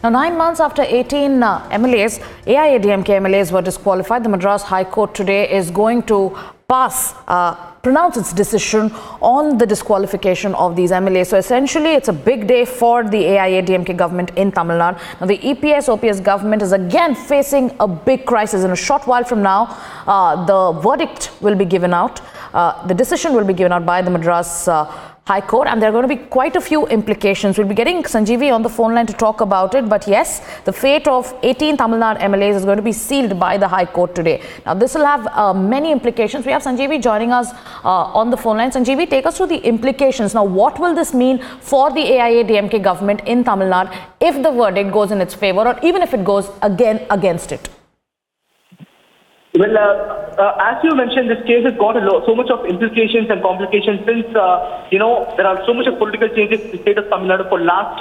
Now, 9 months after 18 MLAs, AIADMK MLAs were disqualified, the Madras High Court today is going to pronounce its decision on the disqualification of these MLAs. So essentially, it's a big day for the AIADMK government in Tamil Nadu. Now, the EPS-OPS government is again facing a big crisis. In a short while from now, the verdict will be given out. The decision will be given out by the Madras High Court, and there are going to be quite a few implications. We'll be getting Sanjeevi on the phone line to talk about it. But yes, the fate of 18 Tamil Nadu MLAs is going to be sealed by the High Court today. Now, this will have many implications. We have Sanjeevi joining us on the phone line. Sanjeevi, take us through the implications. Now, what will this mean for the AIADMK government in Tamil Nadu if the verdict goes in its favor, or even if it goes again against it? Well, as you mentioned, this case has got so much of implications and complications since, there are so much of political changes in the state of Tamil Nadu for last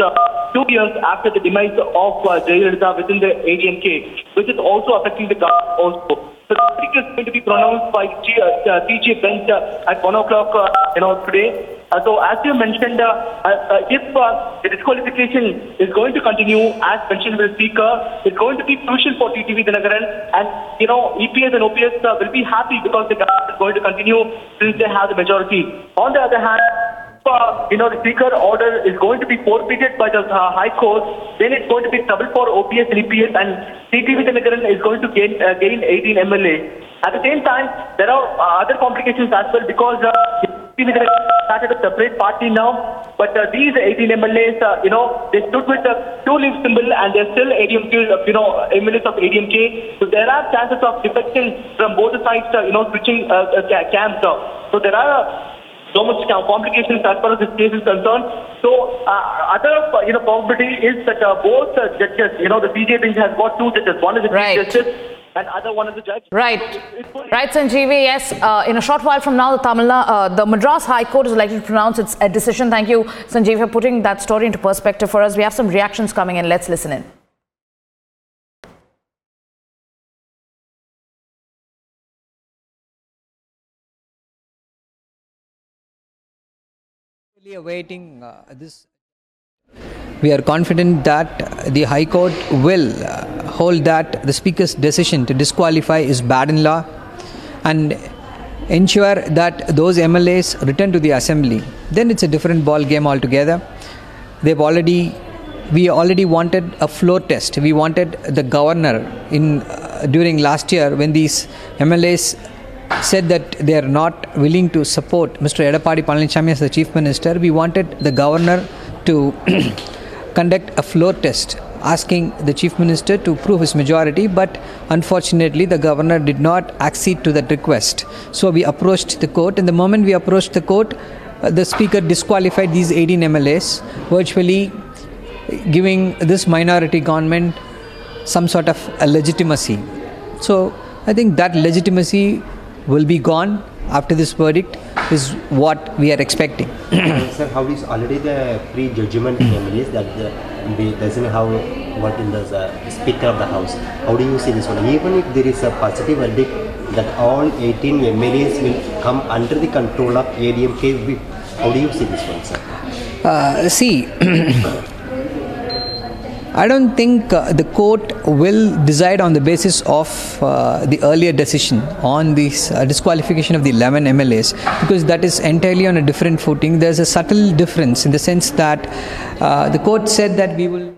2 years after the demise of Jayalalitha within the ADMK, which is also affecting the government also. So the verdict is going to be pronounced by CJ bench at 1 o'clock, today. So as you mentioned, if the disqualification is going to continue, as mentioned with the Speaker, it's going to be crucial for TTV Dinagaran, and EPS and OPS will be happy because the government is going to continue since they have the majority. On the other hand, the Speaker order is going to be forfeited by the High Court, then it's going to be trouble for OPS and EPS, and TTV Dinagaran is going to gain 18 MLA. At the same time, there are other complications as well because TTV started a separate party now, but these 18 MLAs, they stood with the two-leaf symbol and they're still ADMK, MLAs of ADMK. So there are chances of defection from both the sides, switching camps. So there are so much complications as far as this case is concerned. So other possibility is that both judges, the CJ bench has got two judges. One is the Chief Justice and other one is the judge. Right, Sanjeevi. Yes, in a short while from now, the Madras High Court is likely to pronounce its decision. Thank you, Sanjeevi, for putting that story into perspective for us. We have some reactions coming in. Let's listen in. Awaiting this, we are confident that the High Court will hold that the Speaker's decision to disqualify is bad in law and ensure that those MLAs return to the Assembly. Then it's a different ball game altogether. We already wanted a floor test. We wanted the governor during last year when these MLAs said that they are not willing to support Mr. Edappadi Palanichami as the Chief Minister. We wanted the governor to conduct a floor test asking the Chief Minister to prove his majority, but unfortunately the governor did not accede to that request. So we approached the court, and the moment we approached the court, the Speaker disqualified these 18 MLAs, virtually giving this minority government some sort of a legitimacy. So I think that legitimacy will be gone after this verdict is what we are expecting. Sir, how is already the pre-judgment MLAs that they doesn't have what in the Speaker of the House? How do you see this one? Even if there is a positive verdict that all 18 MLAs will come under the control of ADMK, how do you see this one, sir? I don't think the court will decide on the basis of the earlier decision on this disqualification of the 11 MLAs, because that is entirely on a different footing. There's a subtle difference in the sense that the court said that we will